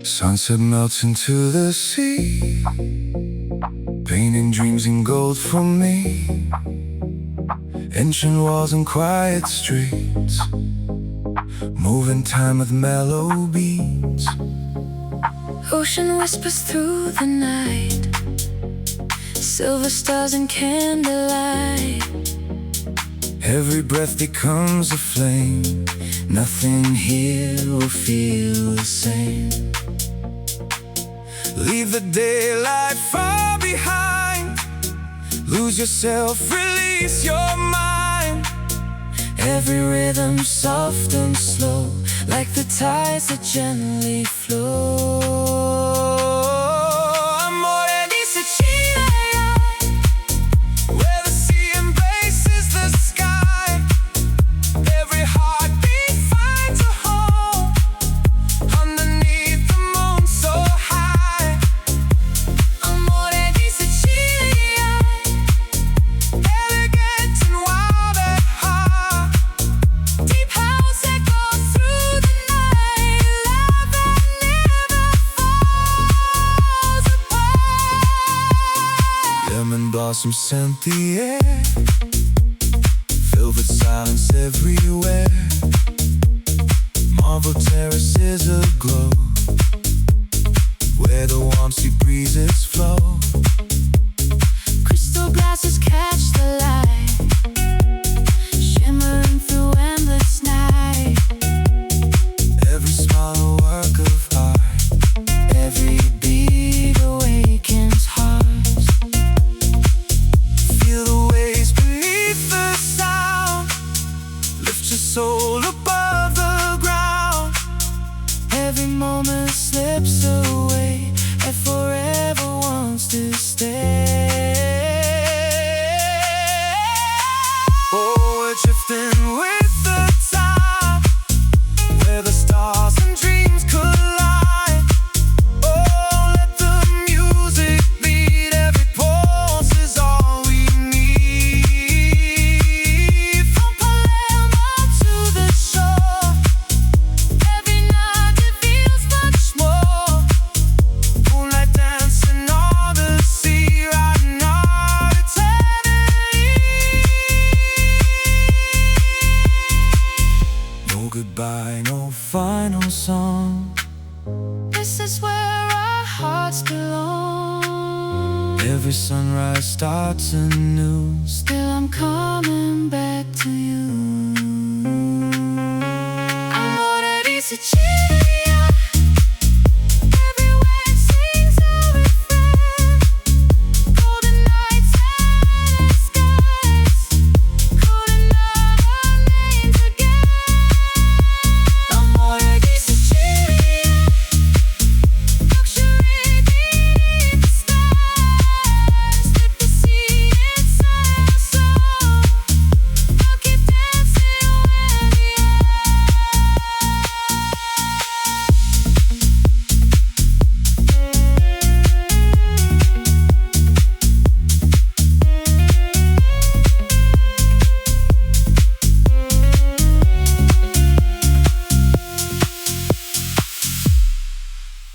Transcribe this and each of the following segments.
Sunset melts into the sea, painting dreams in gold for me. Ancient walls and quiet streets, moving time with mellow beats. Ocean whispers through the night, silver stars and candlelight. Every breath becomes a flame, nothing here will feel the same. Leave the daylight far behind, lose yourself, release your mind. Every rhythm soft and slow, like the tides that gently flow. Amore di Sicilia, where the sea embraces the sky. Every heartbeat finds a home underneath the moon so high. Amore di Sicilia, elegant and wild at heart. Deep house echoes through the night, love that never falls apart. Lemon blossoms scent the air, velvet silence everywhere. Marble terraces aglow, where the warm sea breezes flow. Crystal glasses catch the light, shimmering through endless night. Every smile a work of art, Every beat awakens hearts. feel the waves beneath the sound. Lift your soul above the ground. Every moment slips away and forever wants to stay. Oh, we're drifting with the tide, where the stars and dreams collide. Oh, let the music beat, every pulse is all we need. From Palermo to the shore, every night it feels much more. Moonlight dancing on the sea, riding our eternity. No goodbye, no final song. This is where our hearts belong. Every sunrise starts anew. Still I'm coming back to you. Amore di Sicilia, every wave sings a refrain. Golden nights and skies, calling out our names again. Amore di Sicilia, luxury beneath the stars. Let the sea inside our soul, I'll keep dancing where we are.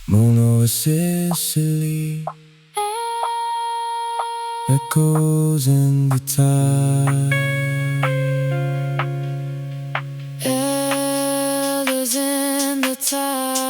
Moon over Sicily, echoes in the tide. Elders in the tide.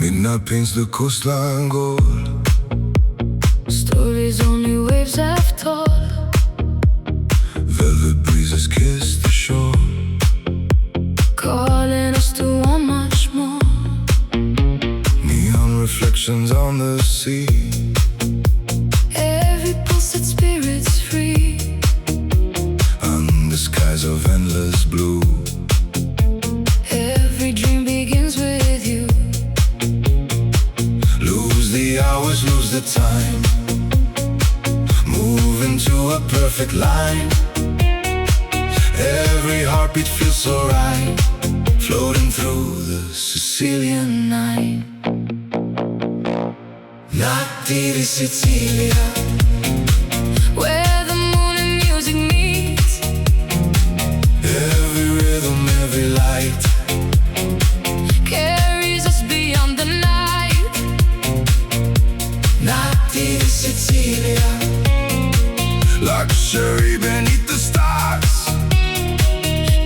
Midnight paints the coastline gold. Stories only waves have told. Velvet breezes kiss the shore, Calling us to want much more. neon reflections on the sea. Every pulse set spirits free. Under skies of endless blue, Every dream begins with you. lose the hours, lose the time, move into a perfect line. Every heartbeat feels so right, floating through the Sicilian night. Notti di Sicilia, Where the moon and music meet. every rhythm, every light, Carries us beyond the night. Notti di Sicilia, luxury beneath the stars,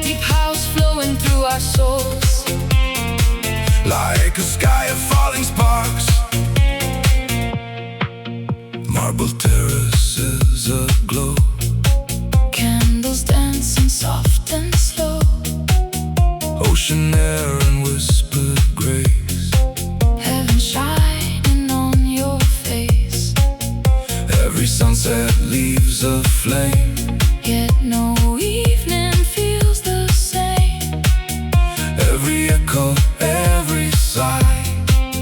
Deep house flowing through our souls. like a sky of falling sparks. Marble terraces aglow, Candles dancing soft and slow. ocean air and whispered grace. Heaven shining on your face. Every sunset leaves a flame, Yet no evening feels the same. every echo, every sigh,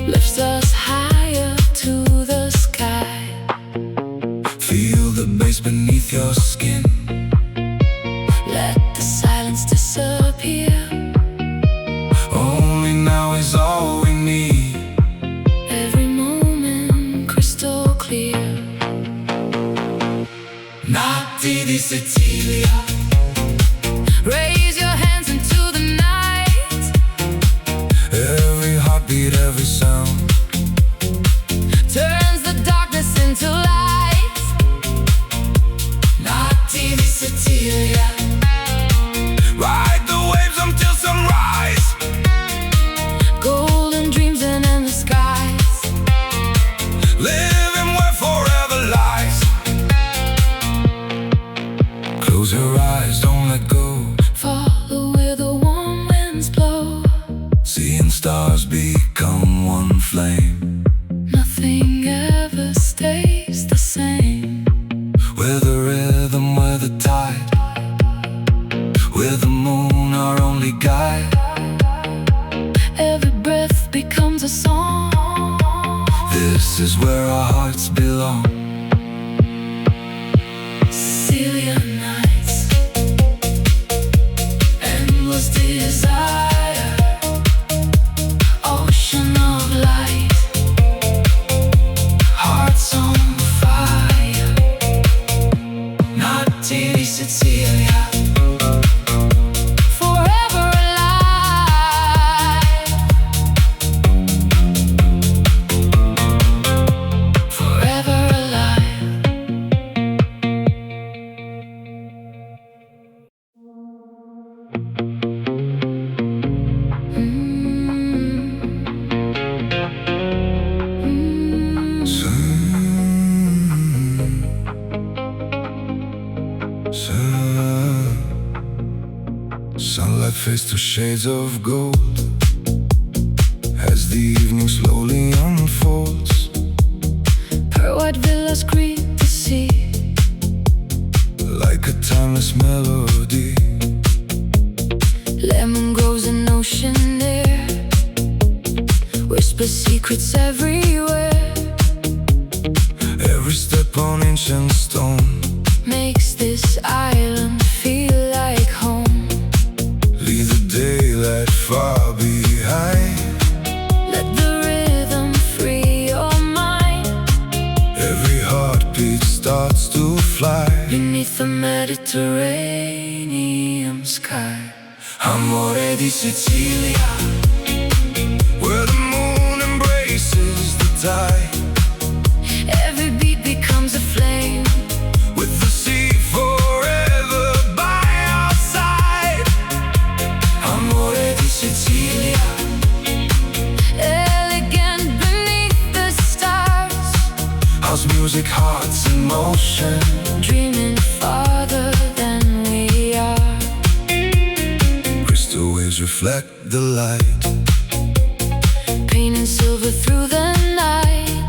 Lifts us higher to the sky. feel the bass beneath your skin. Let the silence disappear. Only now is all we need. Every moment crystal clear. Notti di Sicilia, Raise your hands into the night. every heartbeat, every sound, Turns the darkness into light. Notti di Sicilia, ride the waves until sunrise. Golden dreams and endless skies. Living where forever lies. Close your eyes, don't let go. Follow where the warm winds blow. Seeing stars become one flame. Nothing ever stays the same. We're the rhythm, we're the tide, we're the moon, our only guide. Every breath becomes a song. This is where our hearts belong. Sicilian nights, endless desire, ocean of light, Hearts on fire, Notti di Sicilia, forever alive, forever alive. Sunlight fades to shades of gold as the evening slowly unfolds. Her white villas greet the sea. Like a timeless melody, Lemon grows in ocean air. Whisper secrets everywhere. every step on ancient stone, Makes this island feel like home. leave the daylight far behind. Let the rhythm free your mind. Every heartbeat starts to fly Beneath the Mediterranean sky. Amore di Sicilia, where the moon embraces the tide. Every beat becomes a flame. With the sea forever by our side. Amore di Sicilia, Elegance music, hearts in motion, dreaming farther than we are. Crystal waves reflect the light, Painting silver through the night.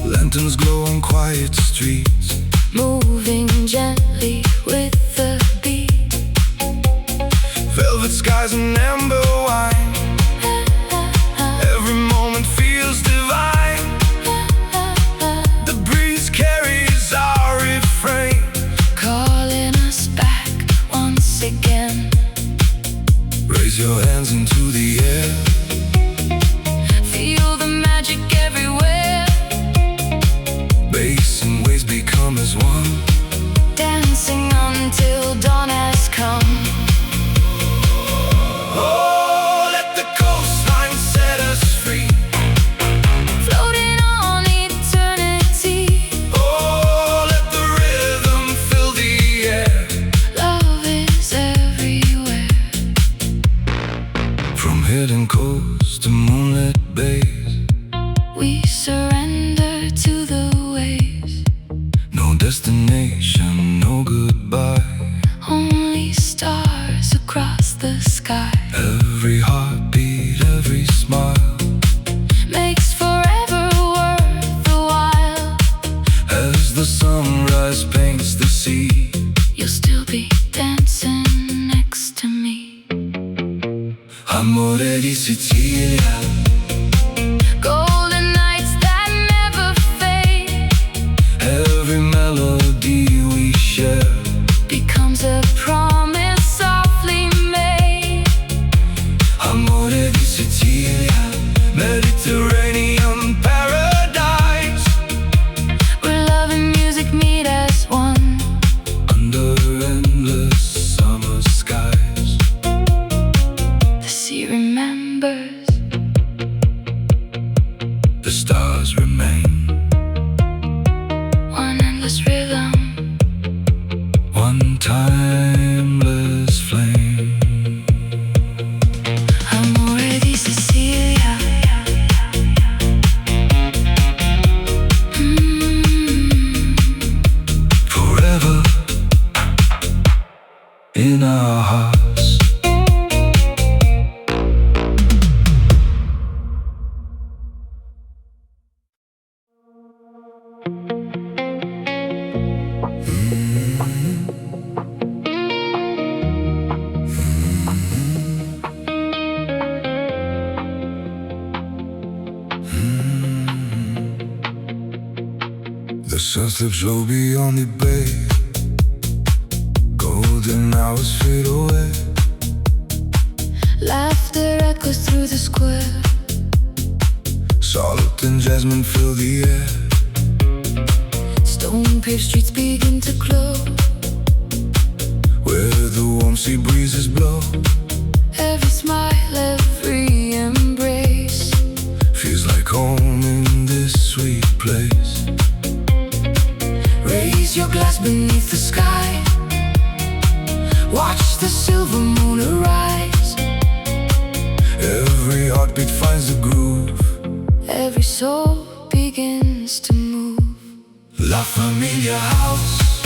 Lanterns glow on quiet streets, Moving gently with the beat. velvet skies and amber wine. Every moment feels divine. The breeze carries our refrain, Calling us back once again. raise your hands into the air. Feel the magic everywhere. Bass and waves become as one, Dancing until dawn has come. oh, let the coastline set us free. Floating on eternity. Oh, let the rhythm fill the air. Love is everywhere. From hidden coasts to moonlit bays, We surrender to the waves. no destination, no goodbye. Only stars across the sky. Every heartbeat, every smile, Makes forever worth the while. as the sunrise paints the sea. You'll still be dancing next to me. Amore di Sicilia, Golden nights that never fade. every melody we share. Becomes a promise softly made. Amore di Sicilia, Mediterranean paradise, Where love and music meet as one. under endless summer skies. The sea remembers. The stars remain, One endless rhythm. one timeless flame. Amore di Sicilia. Forever in our hearts. The sun slips low beyond the bay, golden hours fade away. Laughter echoes through the square. Salt and jasmine fill the air. Stone paved streets begin to glow. Where the warm sea breezes blow, Every smile, every embrace. feels like home in this sweet place. Raise your glass beneath the sky. Watch the silver moon arise. Every heartbeat finds a groove. Every soul begins to move. La Familia House,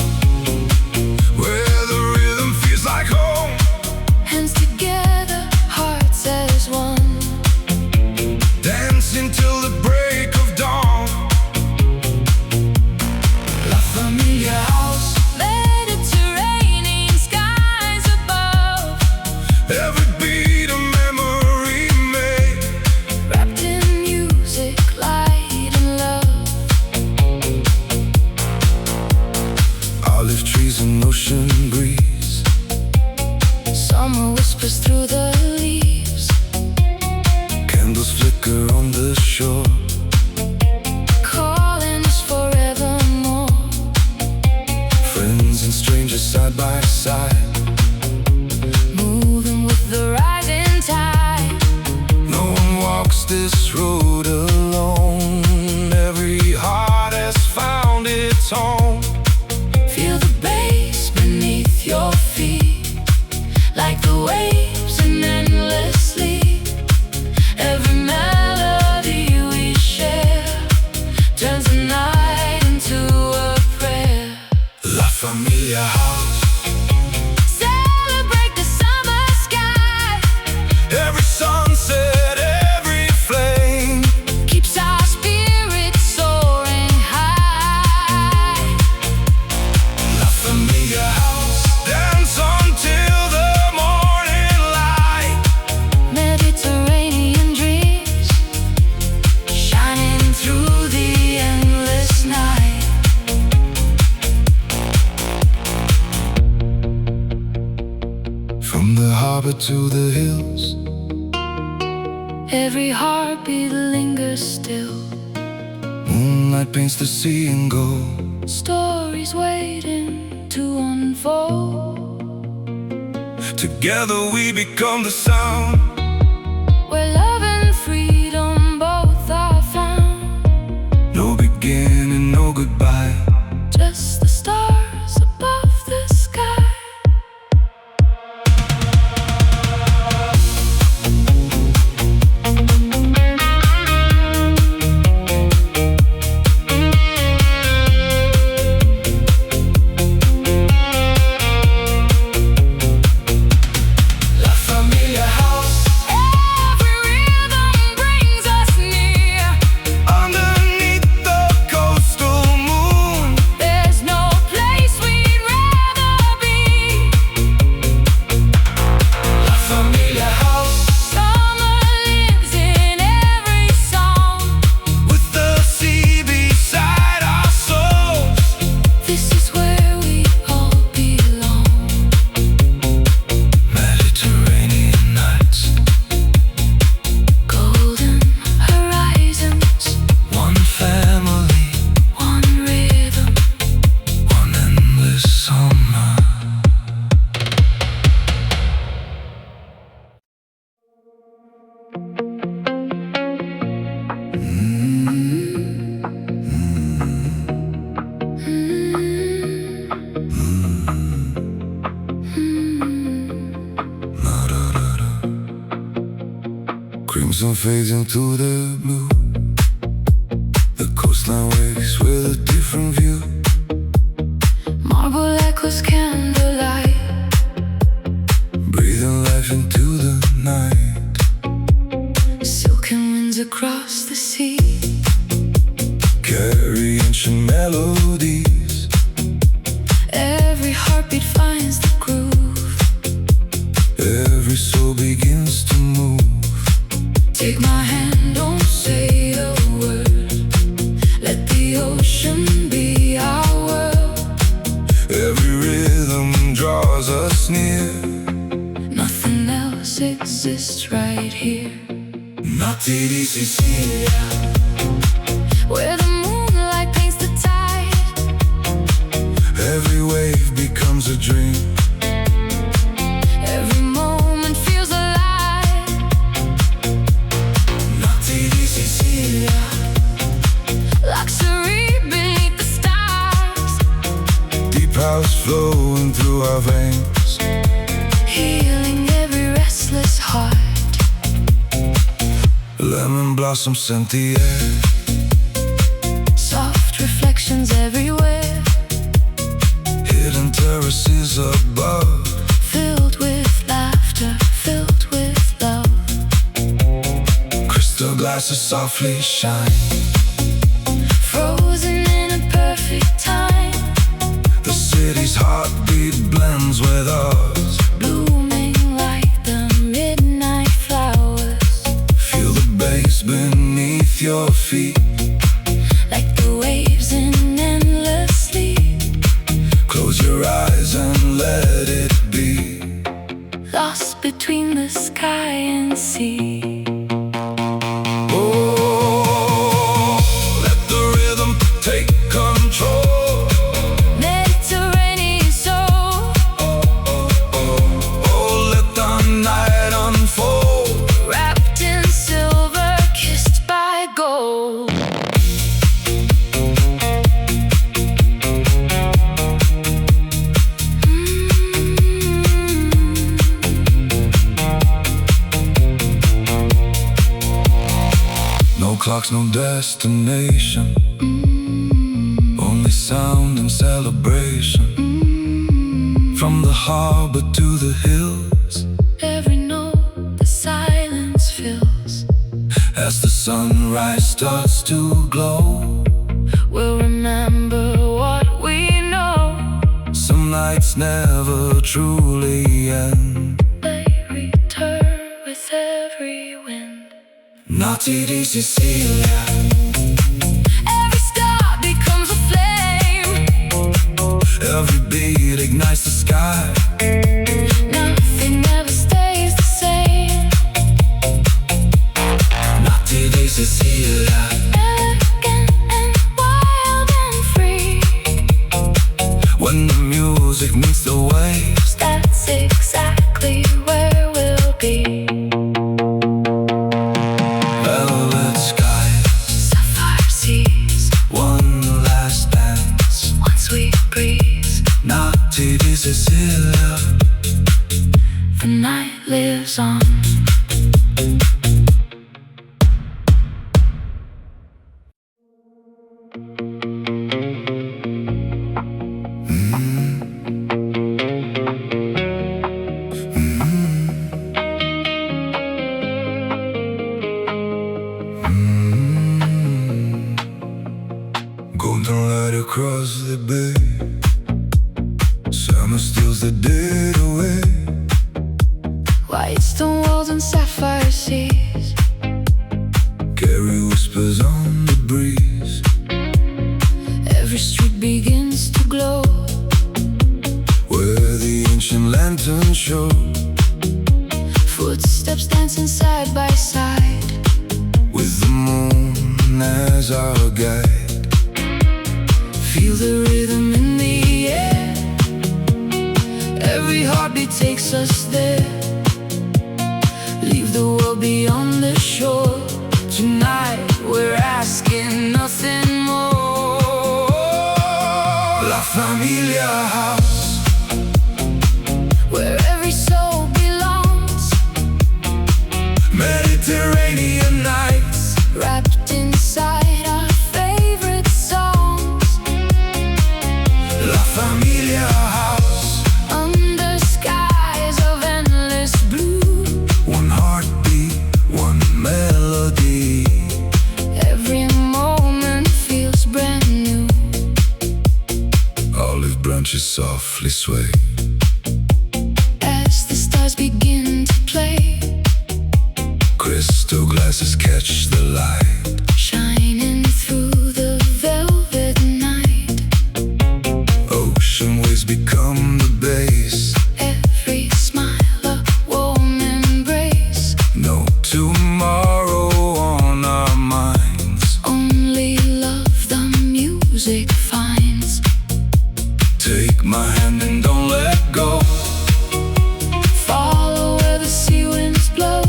where the rhythm feels like home. Hands together, hearts as one. Dancing till the break of dawn. La Familia House, Mediterranean skies above. every beat a memory made. Wrapped in music, light and love. Olive trees and ocean breeze, Summer whispers through the leaves. candles flicker on the shore. Calling us forevermore. Friends and strangers side by side, Moving with the rising tide. no one walks this road alone. Every heart has found its home. Feel the bass beneath your feet. Like the waves and endlessly. Every melody we to the hills. Every heartbeat lingers still. Moonlight paints the sea in gold. Stories waiting to unfold. Together we become the sound, Where love and freedom both are found. no beginning, no goodbye. Just the stars above the sky. Crimson fades into the blue. The coastline wakes with a different view. Marble echoes candlelight. Breathing life into the night. Silken winds across the sea. Carry ancient melodies. Every heartbeat finds the groove. Every soul begins to move. Take my hand, don't say a word. Let the ocean be our world. Every rhythm draws us near. Nothing else exists right here. Notti di Sicilia, Where the moonlight paints the tide. every wave becomes a dream. Every moment feels alive. Notti di Sicilia, Luxury beneath the stars. deep house flowing through our veins. Healing every restless heart. Lemon blossom scent the air. Soft reflections everywhere. Hidden terraces above. Filled with laughter, filled with love. Crystal glasses softly shine. Frozen in a perfect time. The city's heartbeat blends with ours. Blooming like the midnight flowers. Feel the bass beneath your feet. Like the waves in endless sleep. Close your eyes and let it be. Lost between the sky and sea. Oh, let the rhythm take control. Mediterranean soul. Oh, let the night unfold. Wrapped in silver, kissed by gold. No clocks, no destination. Only sound and celebration. From the harbor to the hills. Every note the silence fills. As the sunrise starts to glow. We'll remember what we know. Some nights never truly end. They return with every wind. Notti di Sicilia, Every star becomes a flame. every beat ignites the sky. Nothing ever stays right across the bay. Summer steals the dead away. White stone walls and sapphire seas. Carry whispers on the breeze. Every street begins to glow, where the ancient lanterns show. Footsteps dancing side by side, with the moon as our guide. feel the rhythm in the air. Every heartbeat takes us there. Leave the world beyond the shore. Tonight we're asking nothing more. La Familia House, where every soul belongs. Mediterranean nights, Wrapped inside our favorite songs. La Familia House, Under skies of endless blue. one heartbeat, one melody. Every moment feels brand new. Olive branches softly sway. As the stars begin to play, Crystal glasses catch the light. shining through the velvet night. Ocean waves become the base. Every smile a warm embrace. No tomorrow on our minds. Only love the music finds. Take my hand and don't let go. Follow where the sea winds blow.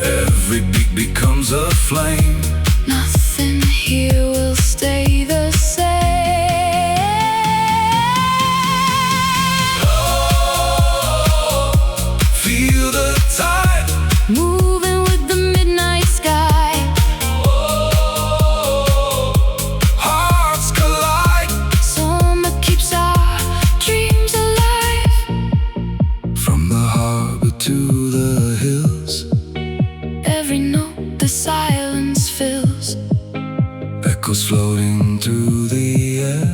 Every beat becomes a flame. Nothing here will stay the same. Feel the tide. Moving with the midnight sky. Hearts collide. Summer keeps our dreams alive. From the harbor to the hills. Every note the silence fills. Echoes floating through the air.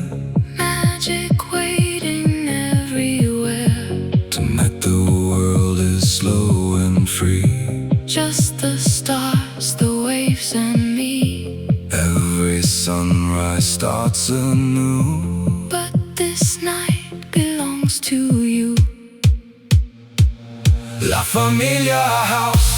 Magic waiting everywhere. Tonight the world is slow and free. Just the stars, the waves, and me. Every sunrise starts anew. But this night belongs to you. La Familia House,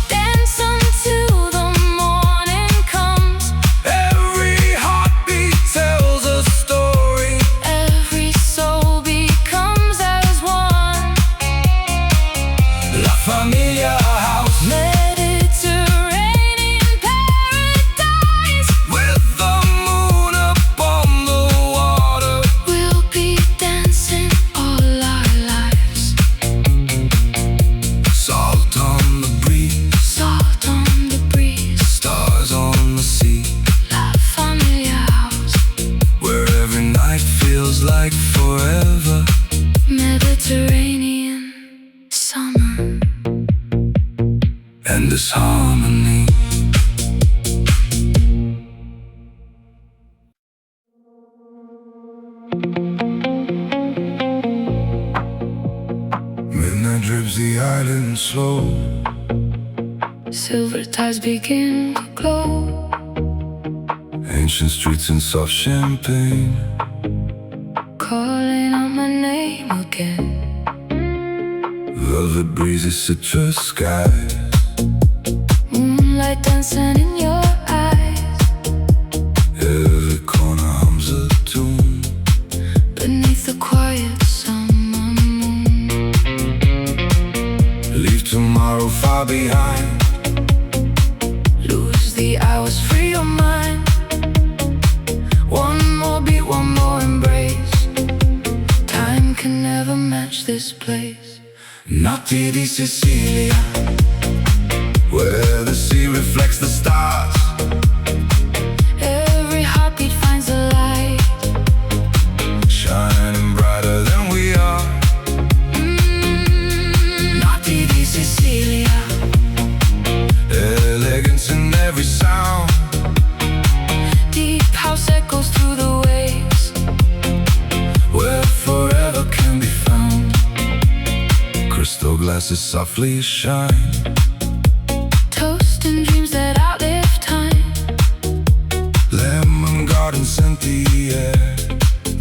Dance until the morning comes. every heartbeat tells a story. Every soul becomes as one. La Familia House, Mediterranean paradise. with the moon upon the water. We'll be dancing all our lives. Salt on the breeze, Salt on the breeze. stars on the sea. La Familia House, Where every night feels like forever. Mediterranean summer. And this harmony. Midnight drips the island slow. Silver tides begin to glow. Ancient streets and soft champagne. Calling out my name again. Velvet breezes, citrus skies. Moonlight dancing in your eyes. Every corner hums a tune. Beneath the quiet summer moon. Leave tomorrow far behind. Lose the hours, free your mind. One more beat, one more embrace. Time can never match this place. Notti di Sicilia, where the sea reflects the stars. Every heartbeat finds a light. Shining brighter than we are. Notti di Sicilia, Elegance in every sound. deep house echoes through glasses softly shine. Toast and dreams that outlive time. Lemon gardens scent the air.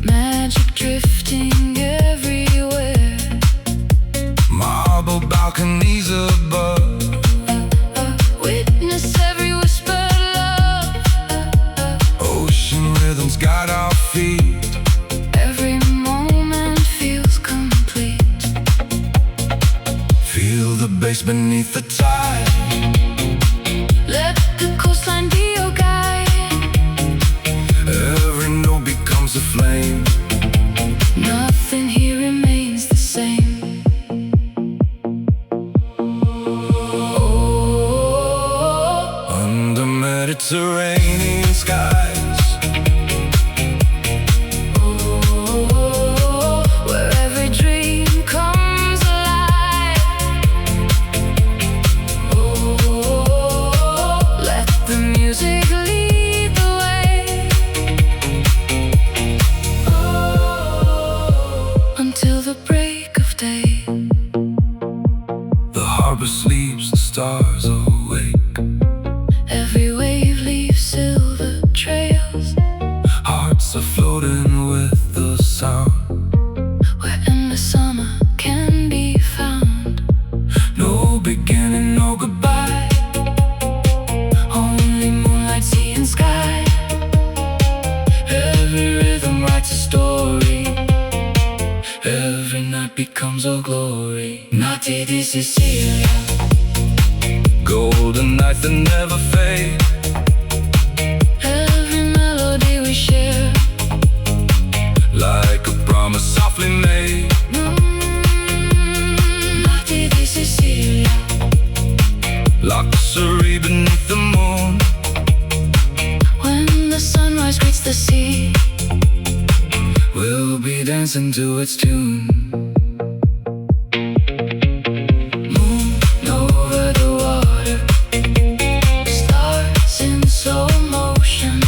Magic drifting everywhere. Marble balconies above. Witness every whispered love. Ocean rhythms guide our feet. Every moment feels complete. Feel the bass beneath the tide. Let the coastline be your guide. Every note becomes a flame. Nothing here remains the same. Oh, Under Mediterranean skies. oh, where every dream comes alive. Oh, let the music lead the way. Oh, until the break of day. The harbor sleeps, the stars awake. Every wave leaves silver trails. Hearts are floating with the sound. Where endless summer can be found. No beginning, no goodbye. Only moonlight, sea and sky. Every rhythm writes a story. Every night becomes a glory. Notti di Sicilia. Golden nights that never fade. Every melody we share. Like a promise softly made. Notti di Sicilia. Luxury beneath the moon. When the sunrise greets the sea, We'll be dancing to its tune. moon over the water. Stars in slow motion.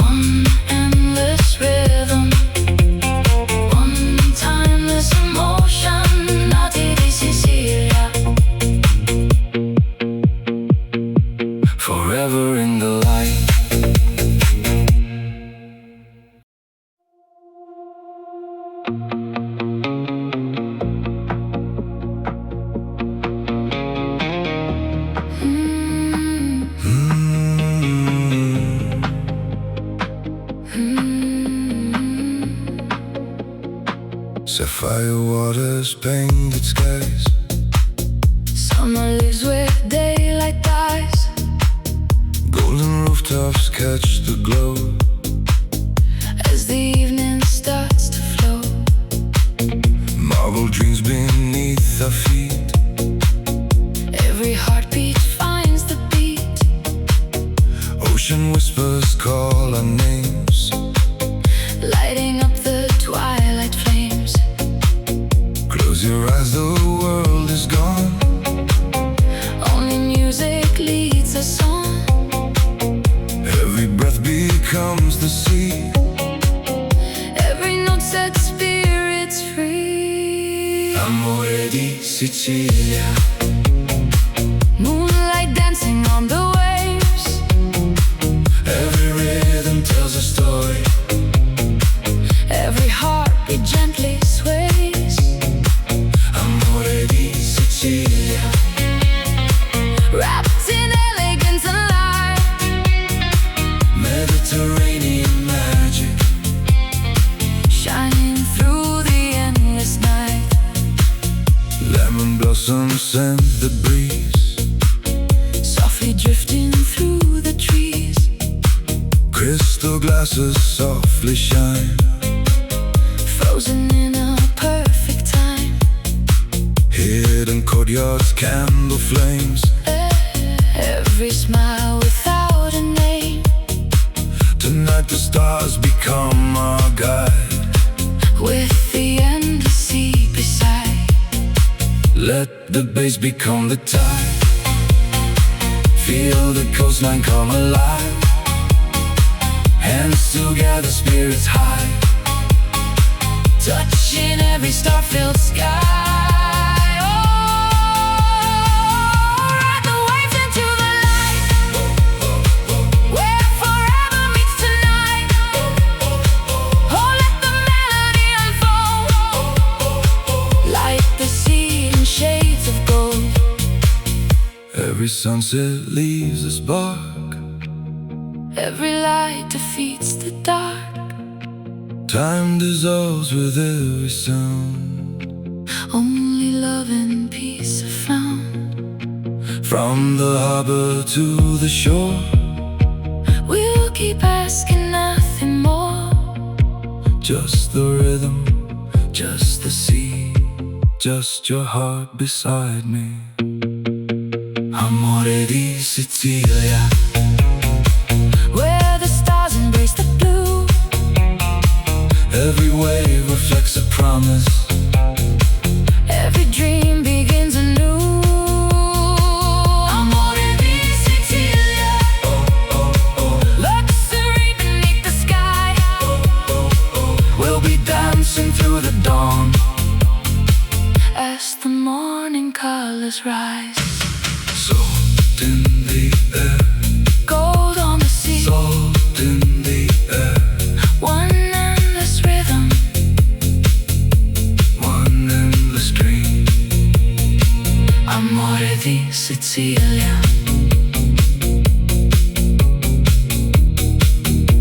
One endless rhythm. One timeless emotion. Notti di Sicilia. Forever in the light. Sapphire waters, painted skies. Summer lives where daylight dies. Golden rooftops catch the glow. As the evening starts to flow. Marble dreams beneath our feet. Every heartbeat finds the beat. Ocean whispers call our names. Lighting up the twilight flames. Close your eyes, the world is gone. Only music leads us on. Every breath becomes the sea. Every note sets spirits free. Amore di Sicilia. Moonlight dancing on the waves. Every rhythm tells a story. Every heartbeat gently sways. Amore di Sicilia. Wrapped in elegance and light. Mediterranean magic. Shining through the endless night. Lemon blossoms scent the breeze. Softly drifting through the trees. Crystal glasses softly shine. Frozen in a perfect time. Hidden courtyards, candle flames. Every smile without a name. Tonight the stars become our guide. With the endless sea beside. Let the bass become the tide. Feel the coastline come alive. Hands together, spirits high. Touching every star-filled sky. Oh, sunset leaves a spark. Every light defeats the dark. Time dissolves with every sound. Only love and peace are found. From the harbor to the shore, We'll keep asking nothing more. just the rhythm, just the sea, just your heart beside me. Amore di Sicilia, Where the stars embrace the blue. every wave reflects a promise. Every dream begins anew. Amore di Sicilia. Luxury beneath the sky. We'll be dancing through the dawn. As the morning colors rise. Salt in the air, Gold on the sea. salt in the air, One endless rhythm. one endless dream. Amore di Sicilia.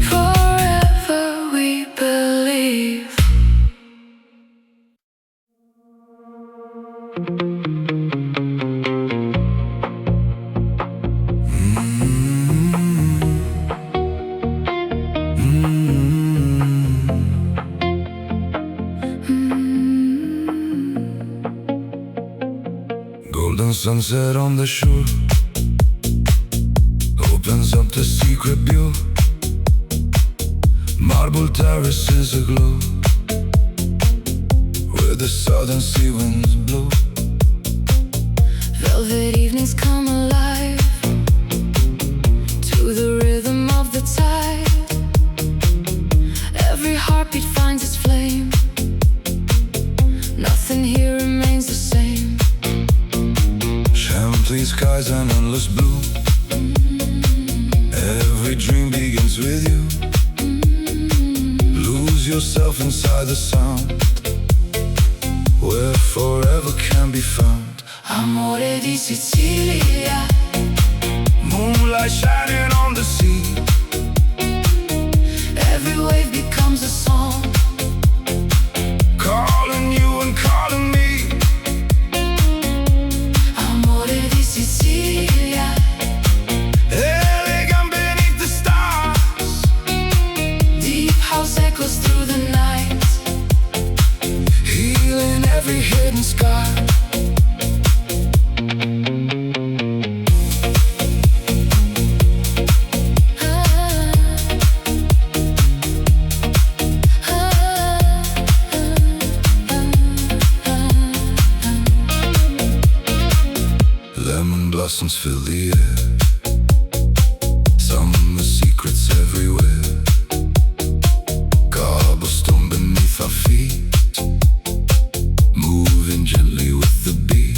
Forever we believe. Golden sunset on the shore opens up the secret view. Marble terraces aglow where the southern sea winds blow. Velvet evenings come alive to the rhythm of the tide. Every heartbeat finds its flame. Nothing here remains the same. Champagne skies and endless blue. Every dream begins with you. Lose yourself inside the sound where forever can be found. Amore di Sicilia. Moonlight shining on the sea. Every wave becomes a song. Calling you and calling me. Amore di Sicilia. Elegant beneath the stars. Deep house echoes through the night. Healing every hidden scar. Lemon blossoms fill the air. Summer secrets everywhere. Cobblestone beneath our feet, moving gently with the beat.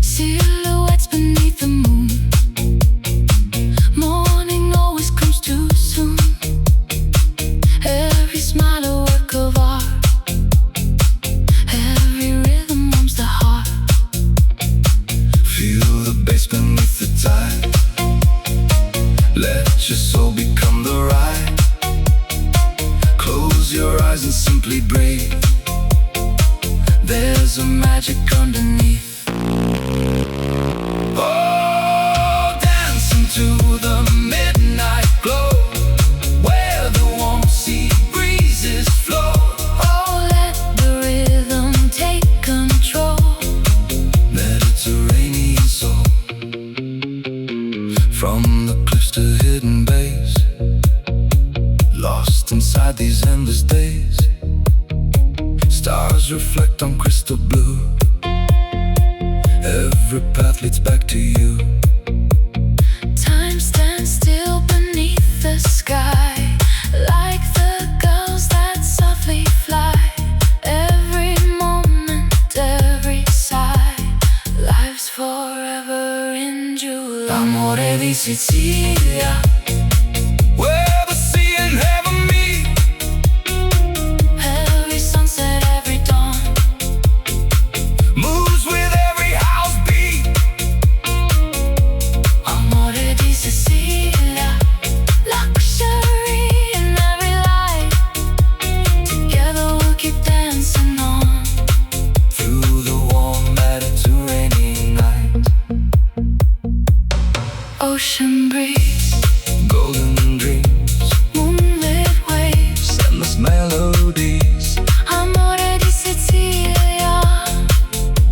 Silhouettes beneath the moon. Morning always comes too soon. Every smile a work of art. Every rhythm warms the heart. Feel the bass beneath the tide. Let your soul become the ride. Close your eyes and simply breathe. There's a magic underneath. Oh, dancing to the midnight glow, where the warm sea breezes flow. Oh, let the rhythm take control. Mediterranean soul. From the cliffs to hidden bays, lost inside these endless days. Stars reflect on crystal blue. Every path leads back to you. Time stands still beneath the sky, like the gulls that softly fly. Every moment, every sigh, life's forever in July. Amore di Sicilia. Where the sea and heaven meet. Every sunset, every dawn. Moves with every house beat. ocean breeze, golden dreams, moonlit waves, endless melodies, amore di Sicilia,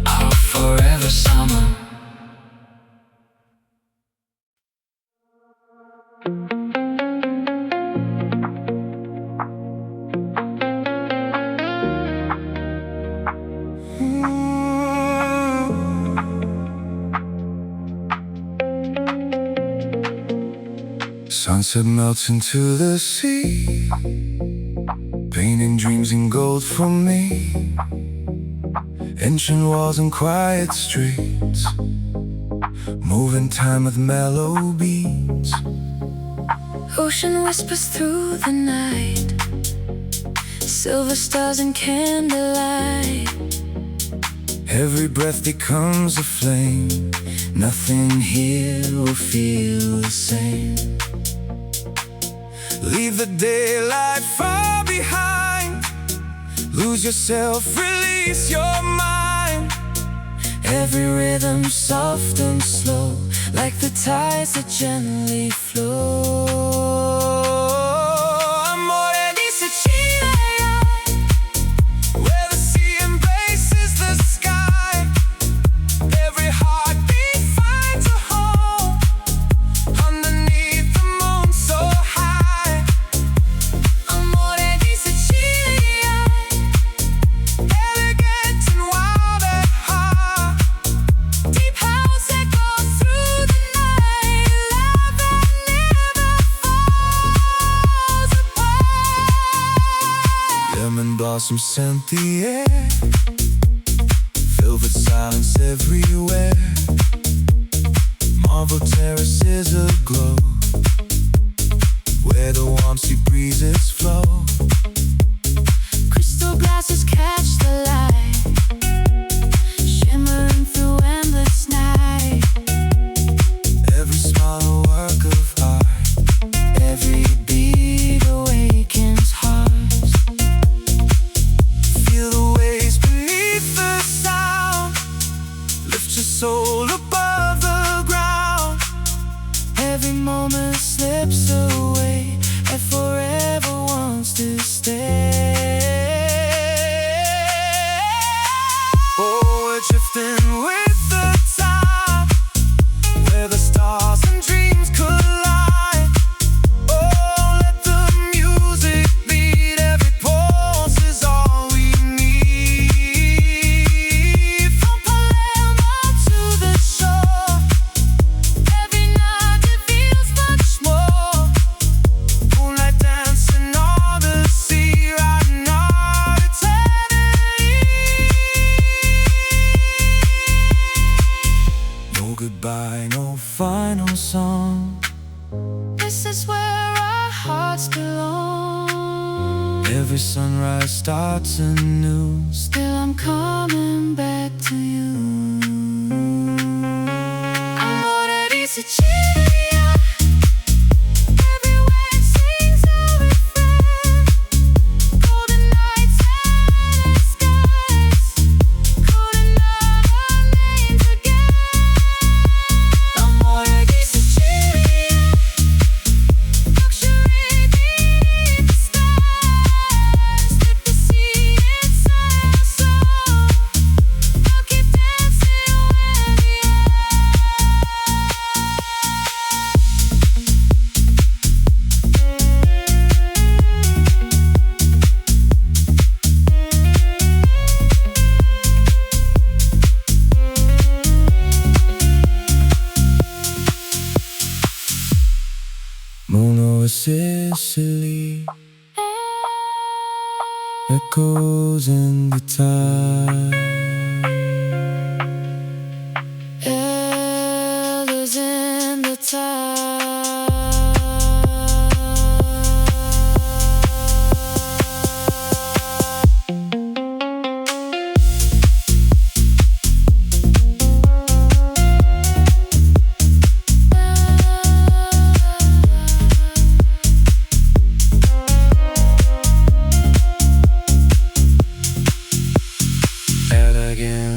our forever summer. Sunset melts into the sea, painting dreams in gold for me. Ancient walls and quiet streets, moving time with mellow beats. ocean whispers through the night, silver stars and candlelight. Every breath becomes a flame, nothing here will feel the same. Leave the daylight far behind, lose yourself, release your mind. Every rhythm soft and slow, like the tides that gently flow. Amore di Sicilia, where the sea embraces the sky. Every heartbeat finds a home underneath the moon so high. Amore di Sicilia, Elegant and wild at heart, deep house echoes through the night, love that never falls apart. lemon blossom scent the air, velvet silence everywhere. Marble terraces aglow, where the warm sea breezes flow. Crystal glasses catch the light, shimmering through endless night. Every smile a work of art, Every beat awakens hearts. feel the waves beneath the sound, lift your soul above the ground. Every moment slips away and forever wants to stay. Oh, we're drifting with the tide, where the stars and dreams collide. Oh, let the music beat, every pulse is all we need. From Palermo to the shore, every night reveals much more. Moonlight dancing on the sea, riding our eternity. No goodbye, no final song. This is where our hearts belong. Every sunrise starts anew. Still I'm coming back to you. Amore di Sicilia, every wave sings a refrain. Golden nights and skies, calling out our names again. Amore di Sicilia, luxury beneath the stars. Let the sea inside our soul, we'll keep dancing where the Moon over Sicily, echoes in the tide. elders in the tide. Elegance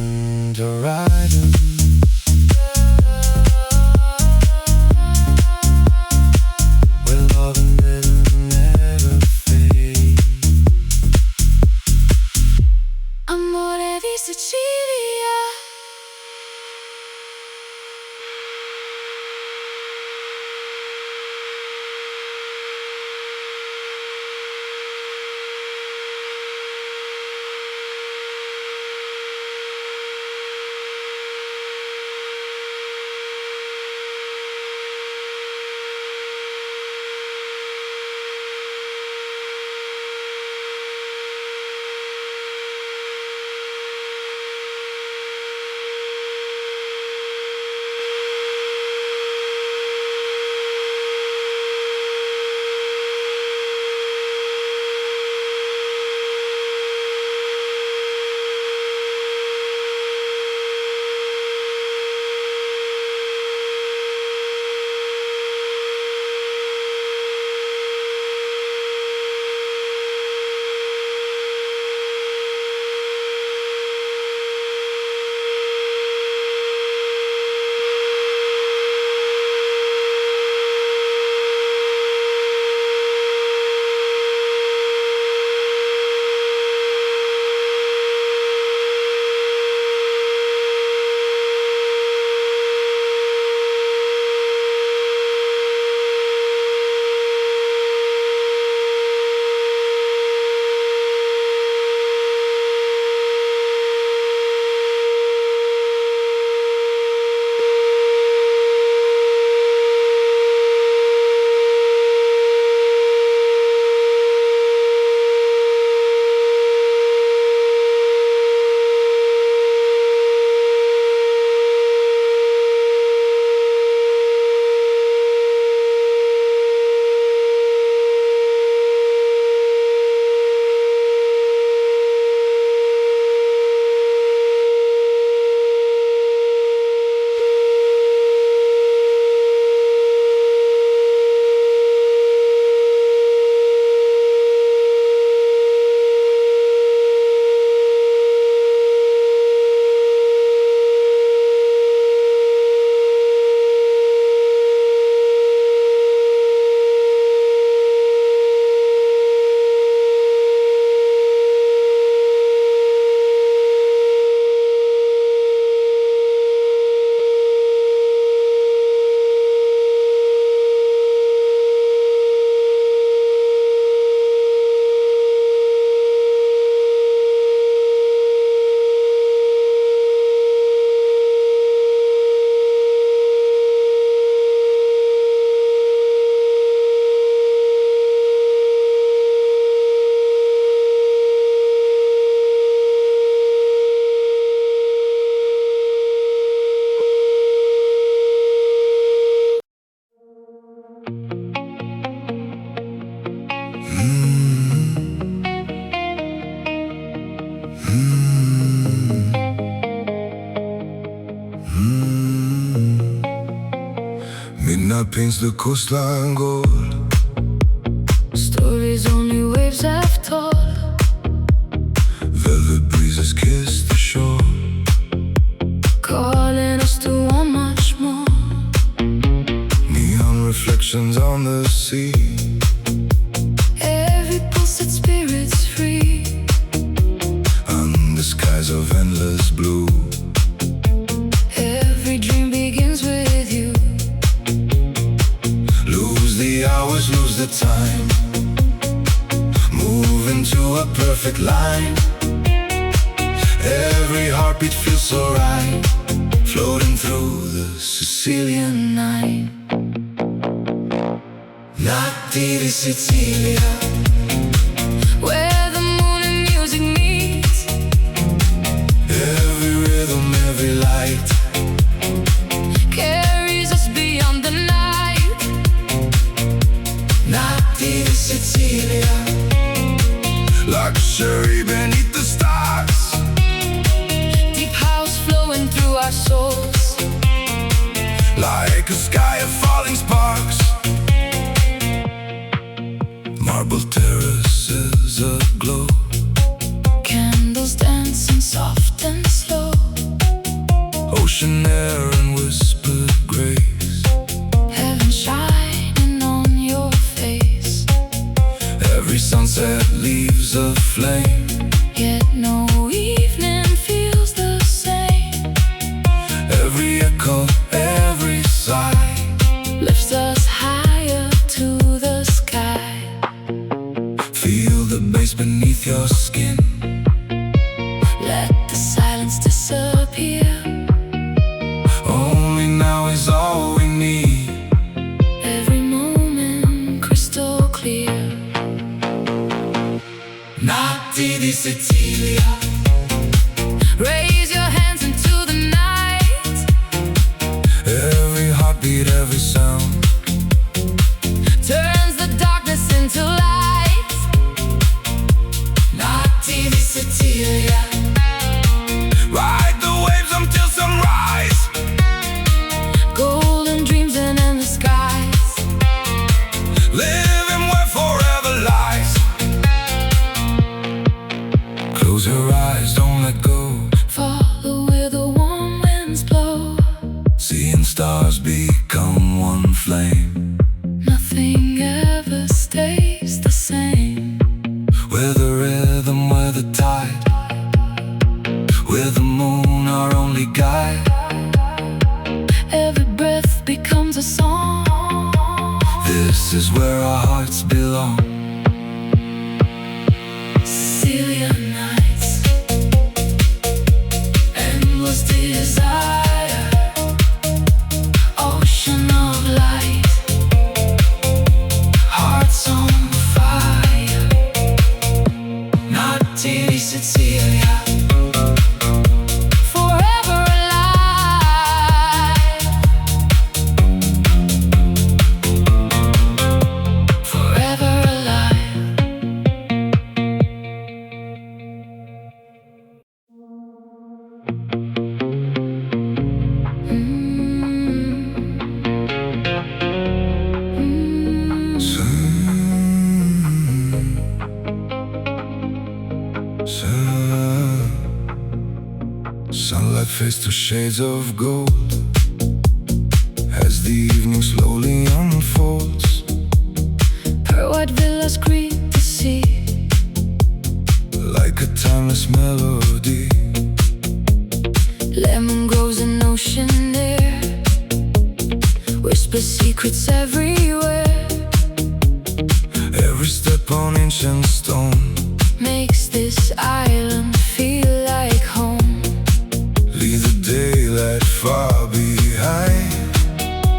paints the coastline gold. Stories only waves have told. Velvet breezes kiss the shore, calling us to want much more. neon reflections on the sea. Every pulse set spirits free. Under skies of endless blue, Every dream begins with you. lose the hours, lose the time, move into a perfect line. Every heartbeat feels so right, floating through the Sicilian night. Notti di Sicilia, Where the moon and music meet. every rhythm, every light, Carries us beyond the night. Notti di Sicilia, luxury beneath the stars, Deep house flowing through our souls. like a sky of falling sparks. Marble terraces aglow, Candles dancing soft and slow. ocean air and whispered grace. Heaven shining on your face. Every sunset leaves a flame, Yet no evening feels the same. every echo, every sigh, Lifts us higher to the sky. feel the bass beneath your skin. Let the silence disappear. Only now is all we need. Every moment crystal clear. Notti di Sicilia, Raise your hands into the night. every heartbeat, every sound, Turns the darkness into light. Notti di Sicilia, ride the waves until sunrise, Golden dreams and endless skies. living where forever lies. Close your eyes, don't let go, Follow where the warm winds blow. seeing stars become one flame. Nothing ever stays the same. We're the rhythm, we're the tide, we're the moon, our only guide. Every breath becomes a song. This is where our hearts belong. Sicilian nights, endless desire, ocean of light, Hearts on fire, Notti di Sicilia, forever alive, forever alive. Sunlight fades to shades of gold as the evening slowly unfolds. Her white villas greet the sea. Like a timeless melody, Lemon grows in ocean air. Whisper secrets everywhere. every step on ancient stone, Makes this island feel like home. leave the daylight far behind.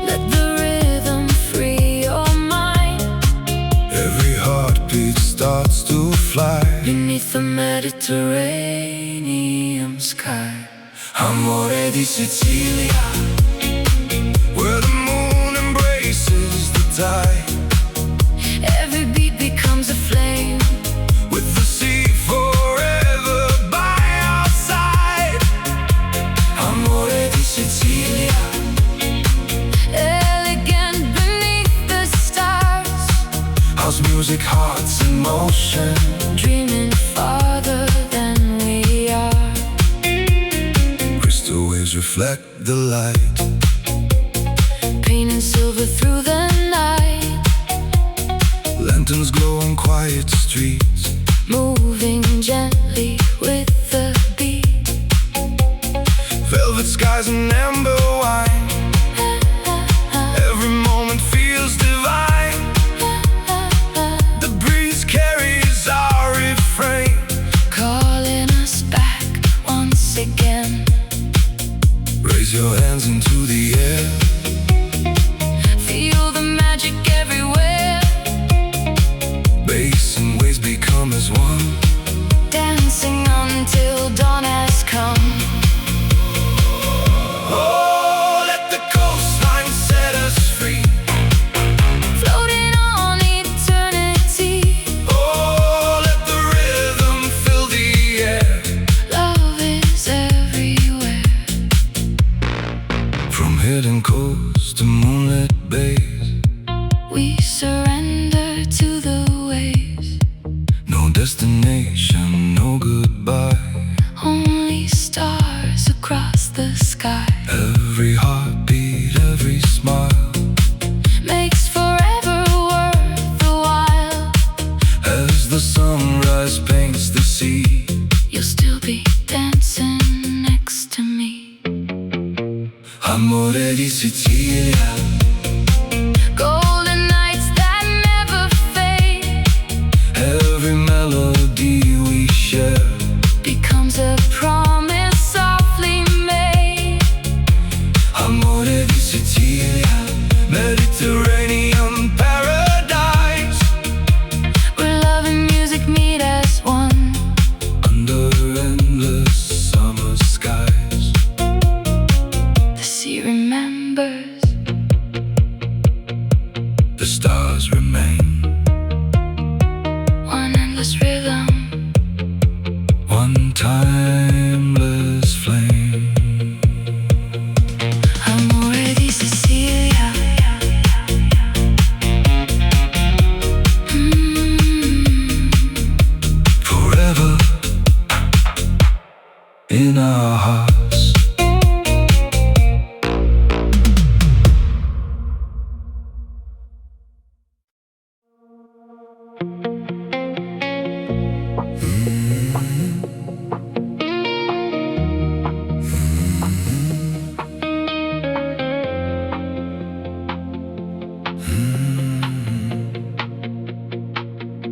Let the rhythm free your mind. Every heartbeat starts to fly Beneath the Mediterranean sky. Amore di Sicilia, where the moon embraces the tide. Every beat becomes a flame. With the sea forever by our side. Amore di Sicilia, Elegant beneath House music, hearts in motion, dreaming farther than we are. Crystal waves reflect the light, Painting silver through the night. Lanterns glow on quiet streets, Moving gently with the beat. Velvet skies and amber wine, every moment feels divine. The breeze carries our refrain, Calling us back once again. raise your hands into the air, Feel the magic everywhere. bass and waves become as one, Dancing until dawn has come. oh, let the coastline set us free. Floating on eternity. Oh, let the rhythm fill the air. Love is everywhere. From hidden coasts to moonlit bays, We surrender to the waves. no destination, no goodbye. Only stars across the sky. Every heartbeat, every smile, Makes forever worth the while. as the sunrise paints the sea. You'll still be dancing next to me. Amore di Sicilia, Golden nights that never fade. every melody we share, Becomes a promise softly made. Amore di Sicilia, Mediterranean paradise, Where love and music meet as one. under endless summer skies. The sea remembers. The stars remain, One endless rhythm. one timeless flame. Amore di Sicilia. Forever in our hearts.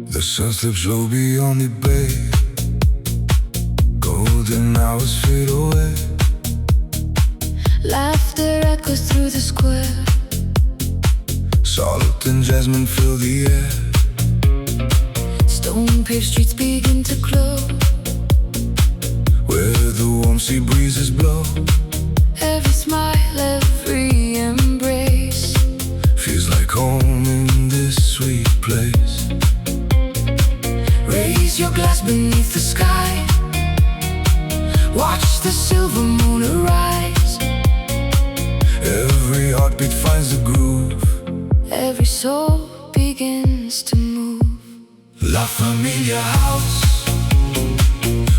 The sun slips low beyond the bay, golden hours fade away. Laughter echoes through the square. Salt and jasmine fill the air. Stone paved streets begin to glow. Where the warm sea breezes blow, Every smile, every embrace. feels like home in this sweet place. Raise your glass beneath the sky. Watch the silver moon arise. Every heartbeat finds a groove. Every soul begins to move. La Familia House,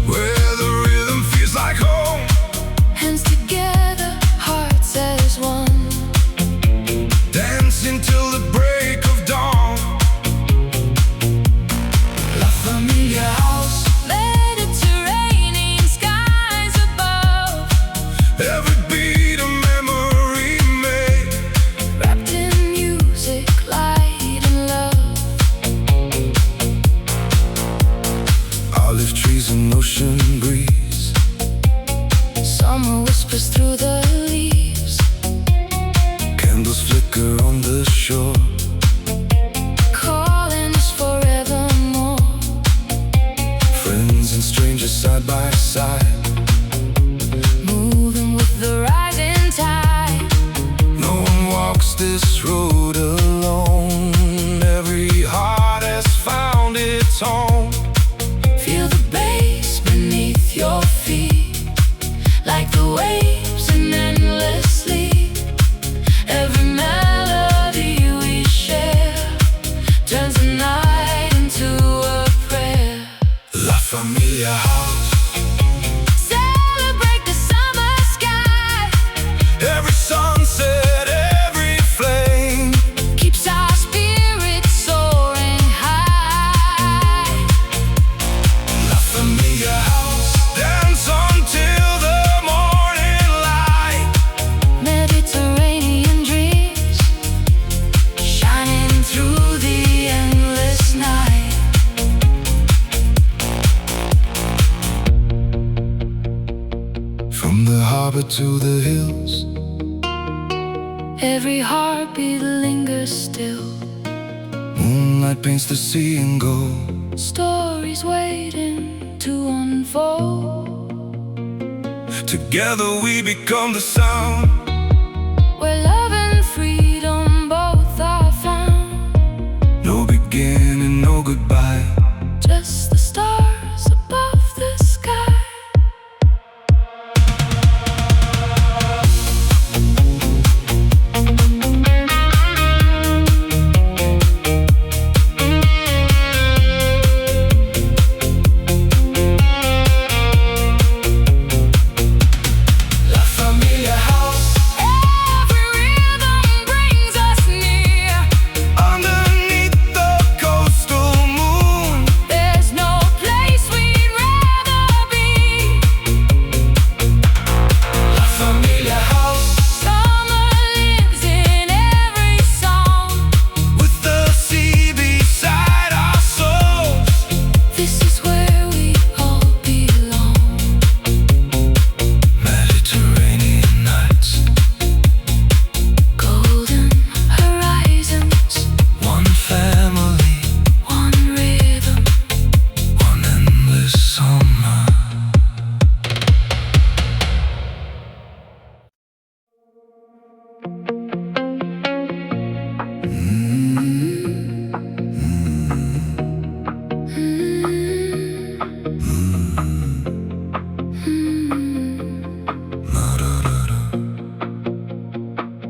where the rhythm feels like home. Hands together, hearts as one. Dancing till the break of dawn. La Familia House, Mediterranean skies above. every beat a memory made. Wrapped in music, light and love. Olive trees and ocean breeze, harbor to the hills. Every heartbeat lingers still. Moonlight paints the sea in gold. Stories waiting to unfold. Together we become the sound. Where love and freedom both are found. No beginning, no goodbye. Just the stars above the sky.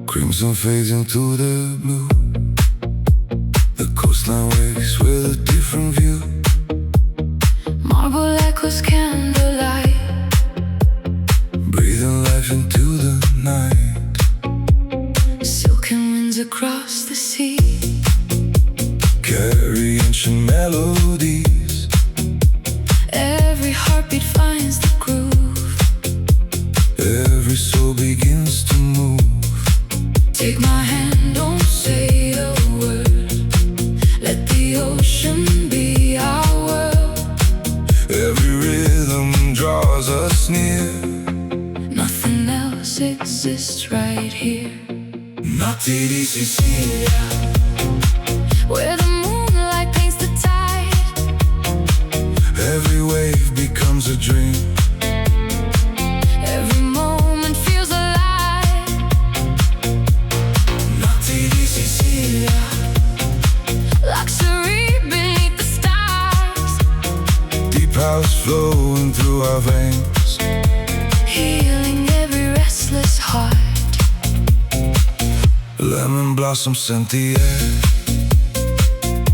Crimson fades into the blue. The coastline wakes with a different view. Marble echoes candlelight. Breathing life into the night. Silken winds across the sea. Carry ancient melodies. Every heartbeat finds the groove. Every soul begins to move. Take my hand, don't say a word. Let the ocean be our world. Every rhythm draws us near. Nothing else exists right here. Notti di Sicilia. Where the moonlight paints the tide. Every wave becomes a dream. Every moment feels alive. Notti di Sicilia. Luxury beneath the stars. Deep house flowing through our veins. Healing every restless heart. Lemon blossom scent the air.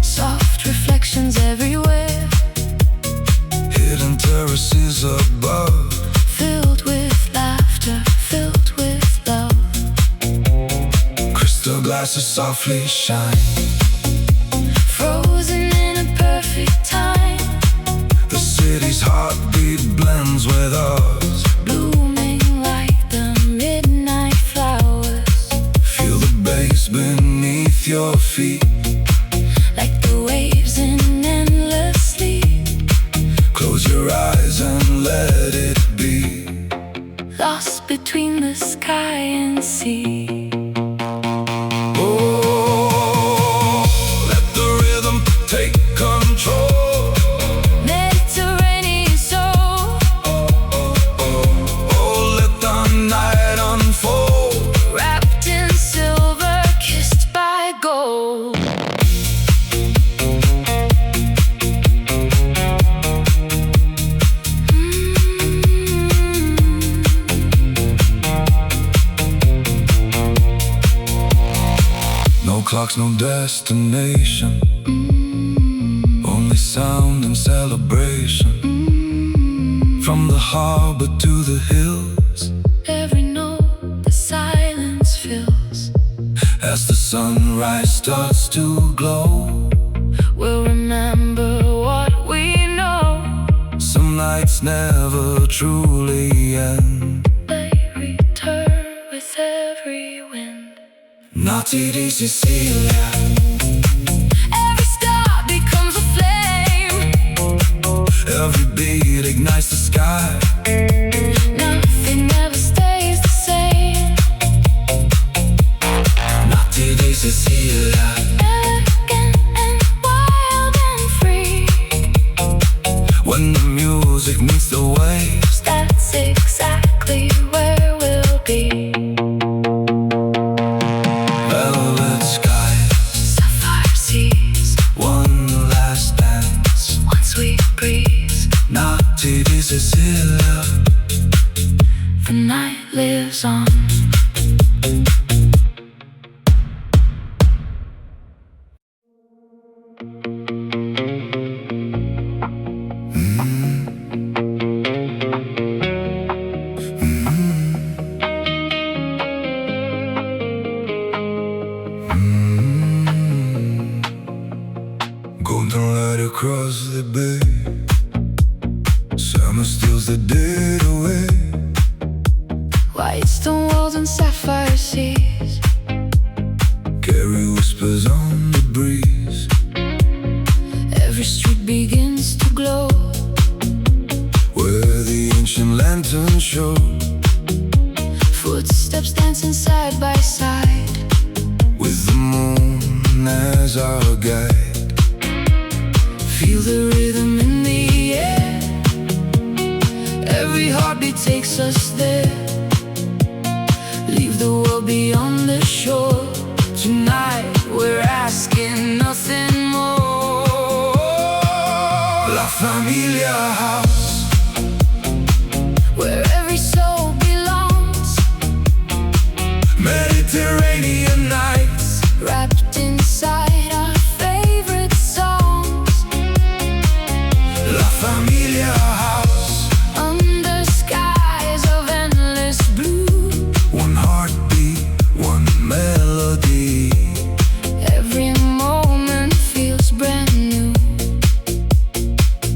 Soft reflections everywhere. Hidden terraces above. Filled with laughter, filled with love. Crystal glasses softly shine. Frozen in a perfect time. The city's heartbeat blends with ours. Blooming like the midnight flowers. Feel the bass beneath your feet. Like the waves in endless sleep. Close your eyes and let it be. Lost between the sky and sea. Oh, let the rhythm take control. Mediterranean soul. Oh, let the night unfold. Wrapped in silver, kissed by gold. No clocks, no destination. Only sound and celebration. From the harbor to the hills. Every note the silence fills. As the sunrise starts to glow. We'll remember what we know. Some nights never truly end. They return with every wind. Notti di Sicilia. Every star becomes a flame. Every beat ignites the sky. Nothing ever stays Sicilia. The night lives on. Golden light across the bay, summer steals the dead away. White stone walls and sapphire seas, Carry whispers on the breeze. every street begins to glow, Where the ancient lanterns show. footsteps dancing side by side, With the moon as our guide. feel the rhythm in the air, every heartbeat takes us there. Leave the world beyond the shore, tonight we're asking nothing more. La Familia House, Where every soul belongs, Mediterranean nights, wrapped inside our favorite songs. La Familia House, Under skies of endless blue, one heartbeat, one melody. every moment feels brand new.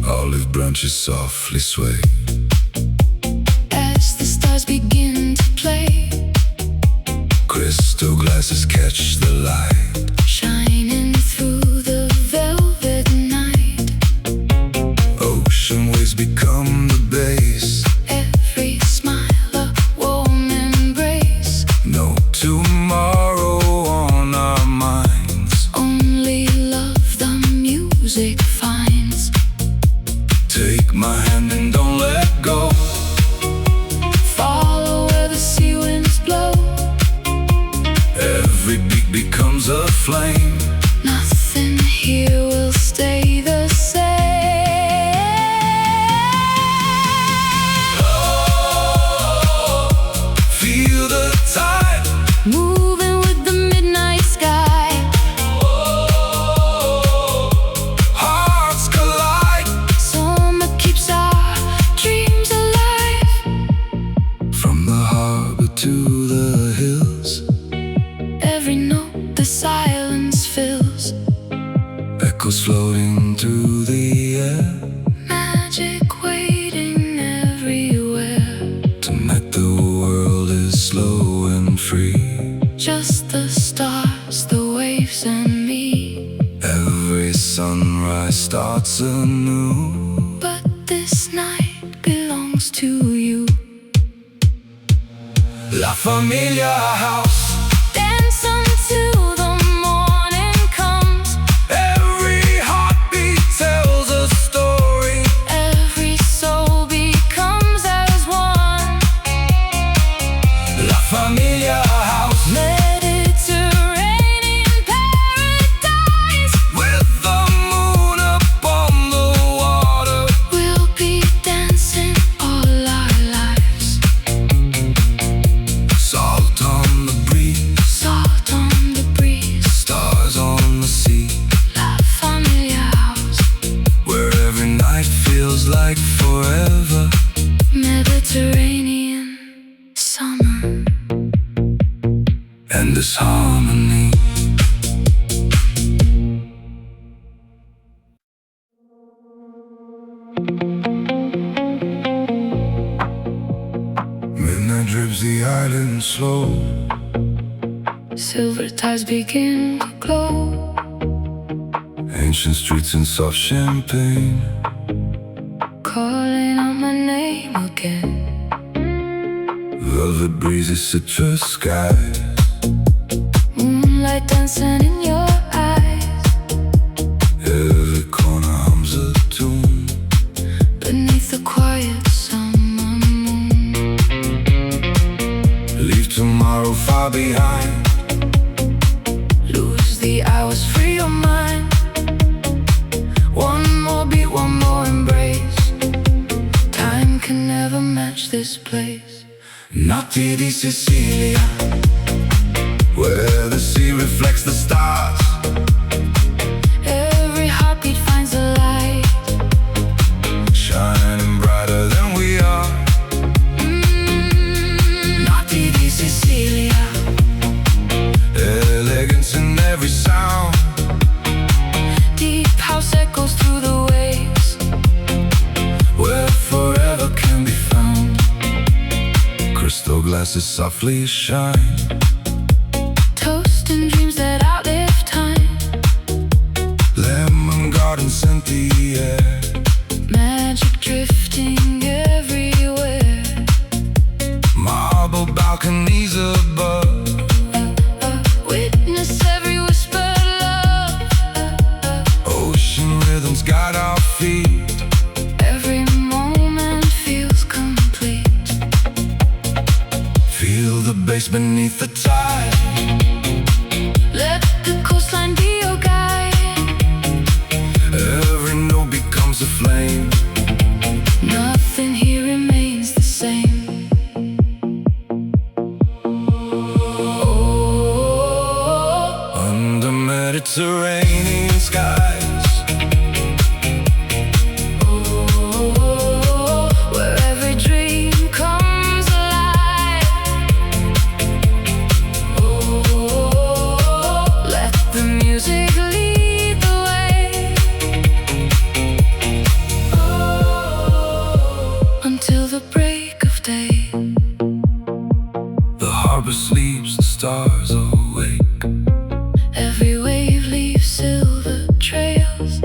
Olive branches softly sway, As the stars begin to play, crystal glasses catch the light. shining through the velvet night. Ocean waves become the base. Every smile a warm embrace, No tomorrow on our minds. only love the music finds. Take my hand and don't let go. Follow where the sea winds blow, Every beat becomes a flame. nothing here will stay the same. Feel the tide, Moving with the midnight sky, hearts collide. summer keeps our dreams alive. From the harbor to the hills, Every note the silence fills, echoes floating through the air. magic waiting everywhere. Tonight the world is slow and free. Just the stars, the waves, and me. Every sunrise starts anew. But this night belongs to you. La Familia House, Dance until the morning comes, every heartbeat tells a story. every soul becomes as one. La Familia House, Mediterranean paradise, with the moon upon the water. we'll be dancing all our lives. Salt on the breeze, Salt on the breeze, stars on the sea. La Familia House, Where every night feels like forever. Mediterranean summer. And this harmony. Midnight drips the island slow. Silver tides begin to glow, Ancient streets and soft champagne. calling out my name again. Velvet breezes, citrus skies. Moonlight dancing in your eyes, Every corner hums a tune. beneath the quiet summer moon. Leave tomorrow far behind. Lose the hours, free your mind. One more beat, one more embrace. Time this place. Notti di Sicilia, where the sea reflects the stars. Every heartbeat finds a light, shining brighter than we are. Notti di Sicilia, elegance in every sound. Deep house echoes through the waves, where forever can be found. Crystal glasses softly shine, toast and dreams that outlive time. Lemon garden scent the air, Magic drifting everywhere. Marble balconies above, Witness every whispered love. Ocean rhythms guide our feet. Every moment feels complete. Feel the bass beneath the tide. Let the coastline be your guide. Every note becomes a flame. Nothing here remains the same. Oh, Under Mediterranean skies, where every dream comes alive. Let the music lead the way, until the break of day. the harbor sleeps, the stars awake. Every wave leaves silver trails,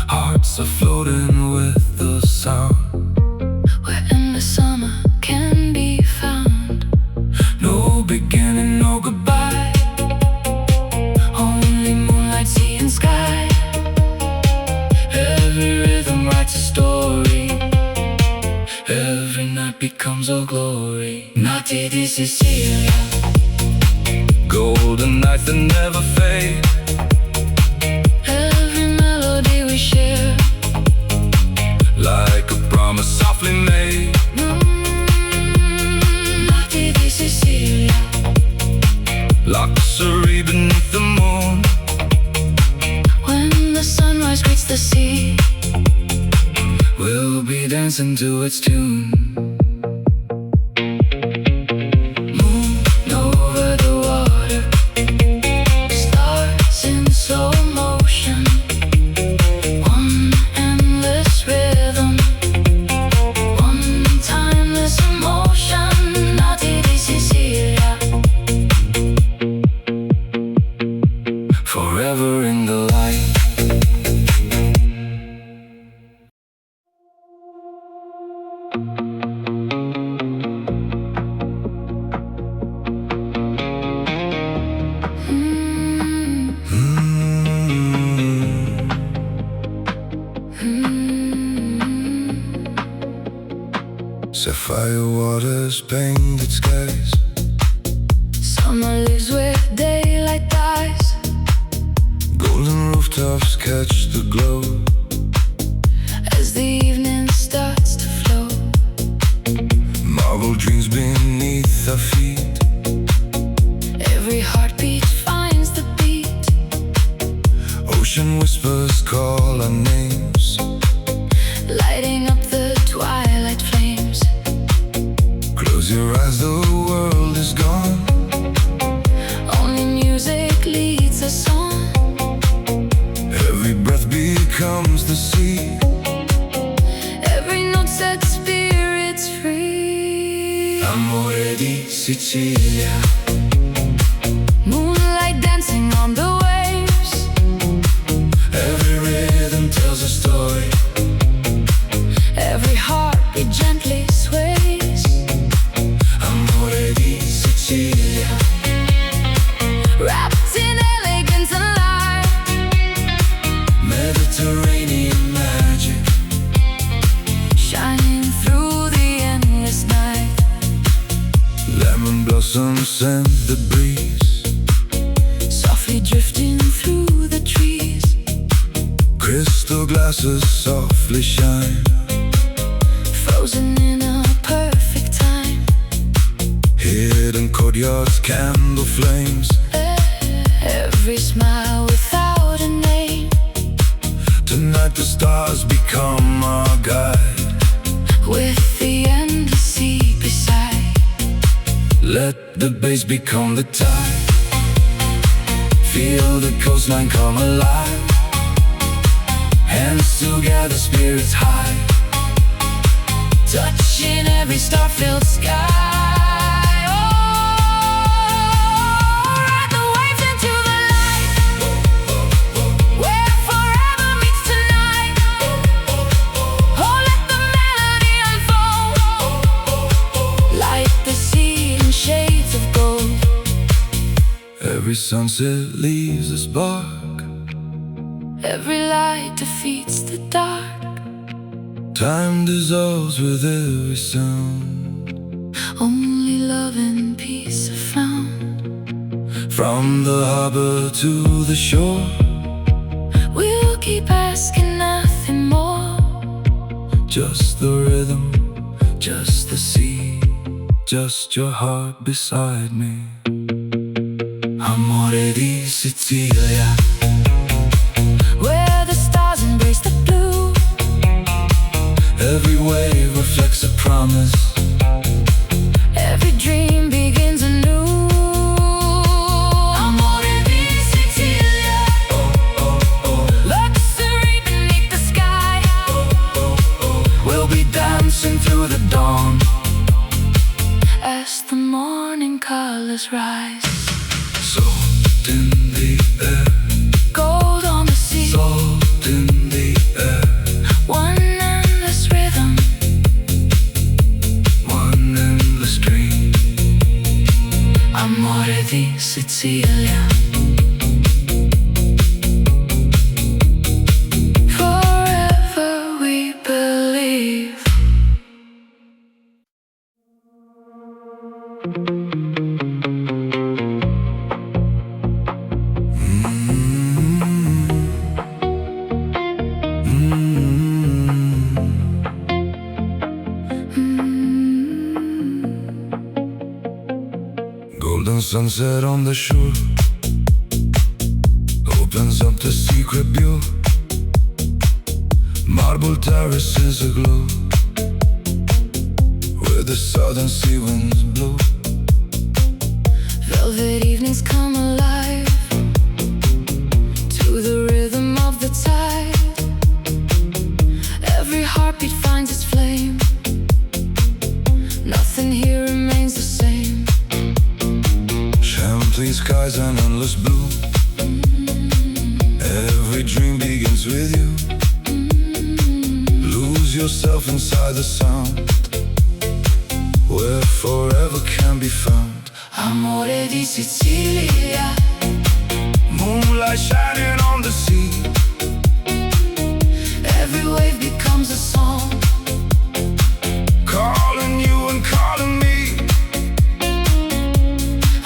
Hearts are floating with the sound. where endless summer can be found. No beginning, no goodbye. Only moonlight, sea and sky. Every rhythm writes a story. Every night becomes a glory. Notti di Sicilia, Golden nights that never fade. every melody we share. Like a promise softly made. Notti di Sicilia, Luxury beneath the moon. when the sunrise greets the sea, We'll be dancing to its tune. moon over the water, stars in slow motion. One endless rhythm, one timeless emotion. Notti di Sicilia, Forever in the light. Sapphire waters, painted skies. summer lives where daylight dies. Golden rooftops catch the glow. As the evening starts to flow, Marble dreams beneath our feet. every heartbeat finds the beat. Ocean whispers call our names. Lighting up the twilight flames. Close your eyes, the world is gone. Only music leads us on. Every breath becomes the sea. Every note sets spirits free. Amore di Sicilia, Moonlight dancing on the waves. every rhythm tells a story. Every heartbeat gently sways. Amore di Sicilia, Wrapped in elegance and light. Mediterranean magic. Shining through the endless night. Lemon blossoms scent the breeze. Softly drifting through the trees. Crystal glasses softly shine. Frozen in a perfect hidden courtyards, candle flames. Every smile without a name. Tonight the stars become our guide, With the endless sea beside. let the bass become the tide. Feel the coastline come alive. Hands together, spirits high, Touching every star-filled sky. Every sunset leaves a spark. Every light defeats the dark. Time dissolves with every sound. Only love and peace are found. From the harbor to the shore, We'll keep asking nothing more. just the rhythm, just the sea, just your heart beside me. Amore di Sicilia, Where the stars embrace the blue. every wave reflects a promise. Every dream begins anew. Amore di Sicilia. Luxury beneath the sky. We'll be dancing through the dawn As the morning colors rise. Salt in the air, Gold on the sea. salt in the air. One endless rhythm. One endless dream. Amore di Sicilia. Forever we believe. Golden sunset on the shore opens up the secret view. Marble terraces aglow where the southern sea winds blow. Velvet evenings come alive to the rhythm of the tide. Every heartbeat finds its flame. Nothing here remains the same. Champagne skies and endless blue. Every dream begins with you. Lose yourself inside the sound where forever can be found. Amore di Sicilia. Moonlight shining on the sea. Every wave becomes a song. Calling you and calling me.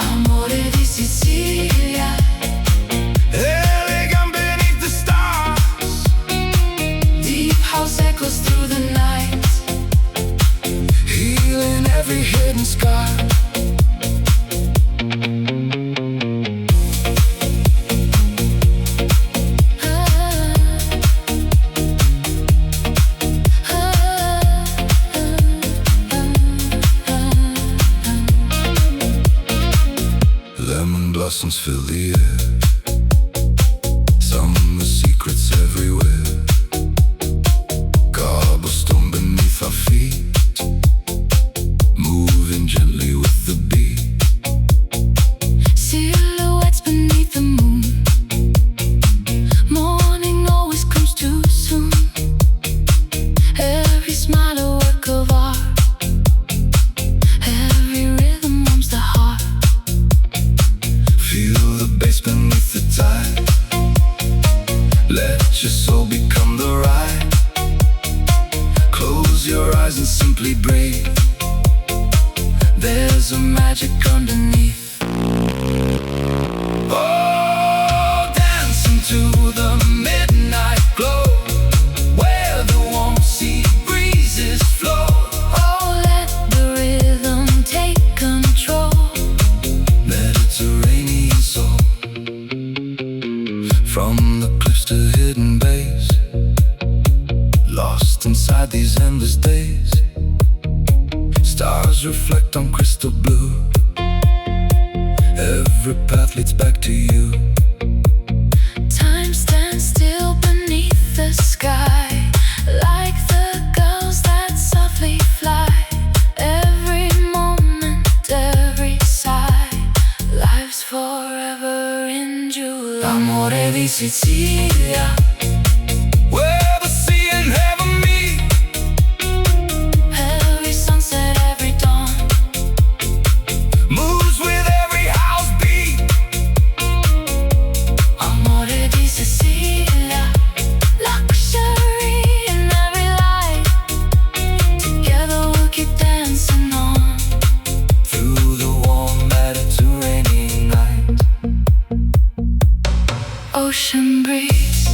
Amore di Sicilia. Elegant beneath the stars. Deep house echoes through the night. Healing every hidden scar. Lemon blossoms fill the air. Summer secrets everywhere. Cobblestone beneath our feet, moving gently with the beat. Silhouettes beneath the moon. Morning always comes too soon. Every smile a work of art. Every rhythm warms the heart. Feel the bass beneath the tide. Let your soul become the ride. Close your eyes and simply breathe. There's a magic underneath. Oh, dancing to the midnight glow, where the warm sea breezes flow. Oh, let the rhythm take control. from the cliffs to hidden bays, lost inside these endless days. Stars reflect on crystal blue. Every path leads back to you. Time stands still beneath the sky, like the gulls that softly fly. Every moment, every sigh, life's forever in July. L'amore di Sicilia, Where the sea and heaven meet. every sunset, every dawn, Moves with every house beat. amore di Sicilia, luxury in every light. Together we'll keep dancing on Through the warm Mediterranean night. ocean breeze.